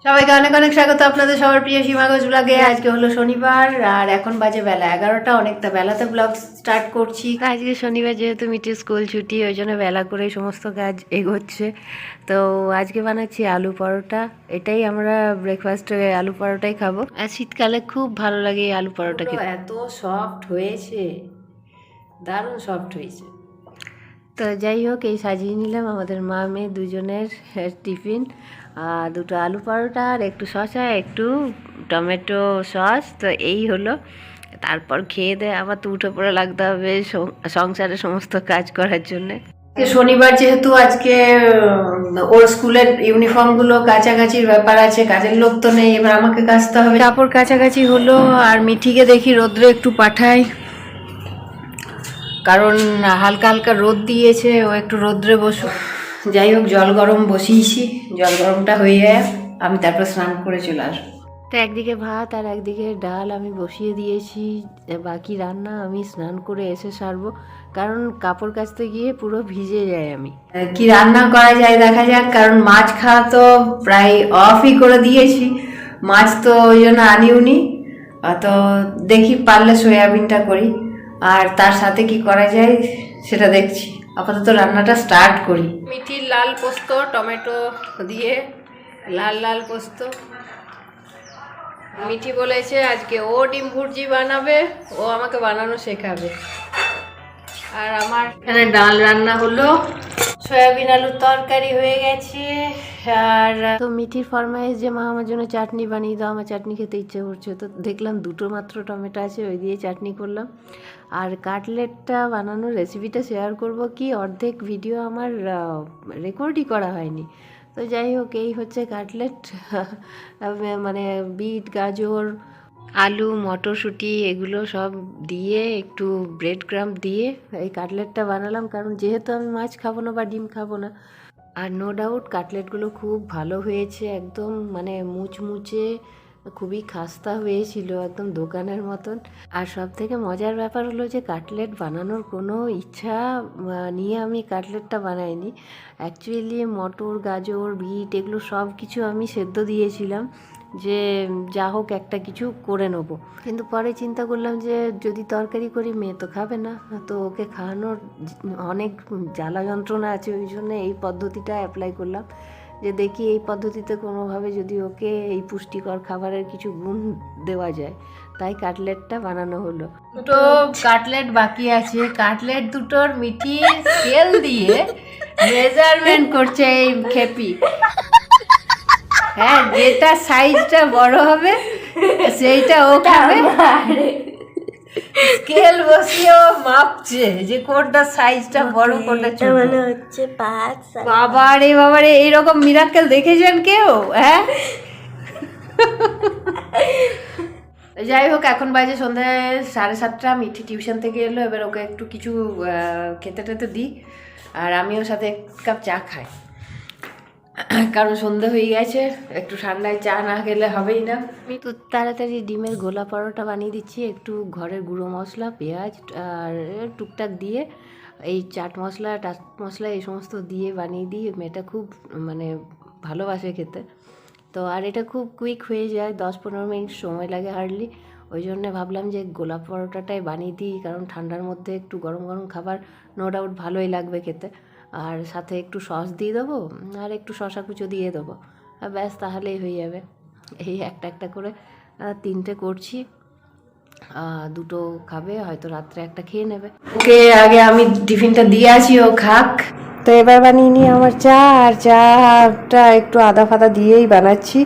সবাইকে অনেক অনেক স্বাগত আপনাদের সবার প্রিয় সীমাগজ ব্লগে। আজকে হলো শনিবার আর এখন বাজে বেলা 11টা, অনেকটা বেলাতে ব্লগ স্টার্ট করছি। আজকে শনিবার যেহেতু মিটির স্কুল ছুটি, ওই জন্য বেলা করে সমস্ত কাজ এগোচ্ছে। তো আজকে বানাচ্ছি আলু পরোটা। এটাই আমরা ব্রেকফাস্টে আলু পরোটাই খাবো। আর শীতকালে খুব ভালো লাগে এই আলু পরোটা খেতে। এত সফট হয়েছে, দারুণ সফট হয়েছে। তো যাই হোক, এই সাজিয়ে নিলাম আমাদের মা মেয়ে দুজনের টিফিন। দুটো আলু পরোটা আর একটু শসা, একটু টমেটো সস। তো এই হলো, তারপর খেয়ে দেয়ে আবার তো উঠে পড়ে লাগতে হবে সংসারে সমস্ত কাজ করার জন্যে। শনিবার যেহেতু আজকে ওর স্কুলের ইউনিফর্মগুলো কাছাকাছির ব্যাপার আছে, কাজের লোক তো নেই, এবার আমাকে কাচতে হবে। কাপড় কাছাকাছি হলো আর মিঠিকে দেখি রোদ্রে একটু পাঠাই, কারণ হালকা হালকা রোদ দিয়েছে, ও একটু রোদ্রে বসো। যাই হোক, জল গরম বসিয়েছি, জল গরমটা হয়ে যায় আমি তারপর স্নান করে চলে আসবো। তো একদিকে ভাত আর একদিকে ডাল আমি বসিয়ে দিয়েছি, বাকি রান্না আমি স্নান করে এসে সারবো, কারণ কাপড় কাচতে গিয়ে পুরো ভিজে যায় আমি। কি রান্না করা যায় দেখা যাক, কারণ মাছ খাওয়া তো প্রায় অফই করে দিয়েছি, মাছ তো ওই জন্য আনিওনি। তো দেখি পারলে সয়াবিনটা করি, আর তার সাথে কি করা যায় সেটা দেখছি। আপাতত রান্নাটা স্টার্ট করি। মিঠির লাল পোস্ত টমেটো দিয়ে লাল লাল পোস্ত। মিঠি বলেছে আজকে ও ডিম ভুর্জি বানাবে, ও আমাকে বানানো শেখাবে। আর আমার এখানে ডাল রান্না হলো, সয়াবিন আলুর তরকারি হয়ে গেছে। আর তো মিঠির ফরমাইশ যে মা আমার জন্য চাটনি বানিয়ে দাও, আমার চাটনি খেতে ইচ্ছে করছে। তো দেখলাম দুটো মাত্র টমেটো আছে, ওই দিয়ে চাটনি করলাম। আর কাটলেটটা বানানোর রেসিপিটা শেয়ার করব কি, অর্ধেক ভিডিও আমার রেকর্ডই করা হয়নি। তো যাই হোক, এই হচ্ছে কাটলেট। মানে বিট, গাজর, আলু, মটরশুঁটি এগুলো সব দিয়ে একটু ব্রেড ক্রাম্ব দিয়ে এই কাটলেটটা বানালাম, কারণ যেহেতু আমি মাছ খাবো না বা ডিম খাবো না। আর নো ডাউট কাটলেটগুলো খুব ভালো হয়েছে, একদম মানে মুচমুচে, খুবই খাস্তা হয়েছিল, একদম দোকানের মতন। আর সব থেকে মজার ব্যাপার হলো যে কাটলেট বানানোর কোনো ইচ্ছা নিয়ে আমি কাটলেটটা বানাইনি। অ্যাকচুয়ালি মটর, গাজর, বিট এগুলো সব কিছু আমি সেদ্ধ দিয়েছিলাম, যে যা হোক একটা কিছু করে নেবো। কিন্তু পরে চিন্তা করলাম যে যদি তরকারি করি, মেয়ে তো খাবে না, তো ওকে খাওয়ানোর অনেক জ্বালা যন্ত্রণা আছে, ওই জন্য এই পদ্ধতিটা অ্যাপ্লাই করলাম, যে দেখি এই পদ্ধতিতে কোনোভাবে যদি ওকে এই পুষ্টিকর খাবারের কিছু গুণ দেওয়া যায়। তাই কাটলেটটা বানানো হলো। দুটো কাটলেট বাকি আছে, কাটলেট দুটোর মিঠি স্কেল দিয়ে মেজারমেন্ট করছে এই খেপি। হ্যাঁ, যেটা সাইজটা বড় হবে সেইটা ও খাবে, স্কেল বসিয়ে ও মাপছে যে কোনটা সাইজটা বড় কোনটা ছোট। মনে হচ্ছে 5। বাবারে বাবারে, এইরকম মিরাক্কেল দেখেছেন কেউ? হ্যাঁ, যাই হোক, এখন বাজে সন্ধ্যে 7:30। মিঠি টিউশন থেকে এলো, এবার ওকে একটু কিছু খেতে টেতে দিই, আর আমিও সাথে এক কাপ চা খাই, কারণ সন্ধে হয়ে গেছে, একটু ঠান্ডায় চা না খেলে হবেই না। আমি তো তাড়াতাড়ি ডিমের গোলা পরোটা বানিয়ে দিচ্ছি, একটু ঘরের গুঁড়ো মশলা, পেঁয়াজ আর টুকটাক দিয়ে, এই চাট মশলা, টাট মশলা এই সমস্ত দিয়ে বানিয়ে দিই। মেয়েটা খুব মানে ভালোবাসে খেতে। তো আর এটা খুব কুইক হয়ে যায়, 10-15 মিনিট সময় লাগে হার্ডলি। ওই জন্য ভাবলাম যে গোলাপ পরোটাটাই বানিয়ে দিই, কারণ ঠান্ডার মধ্যে একটু গরম গরম খাবার নো ডাউট ভালোই লাগবে খেতে। আর সাথে একটু সস দিয়ে দেবো, আর একটু শসা কুচো দিয়ে দেবো, আর ব্যাস তাহলেই হয়ে যাবে। এই একটা একটা করে 3টে করছি, দুটো খাবে, হয়তো রাত্রে একটা খেয়ে নেবে। ওকে আগে আমি টিফিনটা দিয়ে আছি, ও খাক। তো এবার বানিয়ে নিই আমার চা, আর চাটা একটু আদা ফাদা দিয়েই বানাচ্ছি।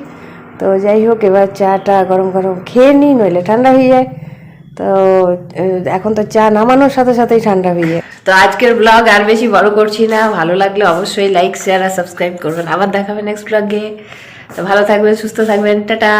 তো যাই হোক, এবার চাটা গরম গরম খেয়ে নিই, নইলে ঠান্ডা হয়ে যায়। তো এখন তো চা নামানোর সাথে সাথেই ঠান্ডা হয়ে যায়। তো আজকের ব্লগ আর বেশি বড় করছি না, ভালো লাগলে অবশ্যই লাইক, শেয়ার আর সাবস্ক্রাইব করবেন। আবার দেখাবেন নেক্সট ব্লগে। তো ভালো থাকবেন, সুস্থ থাকবেন, টাটা।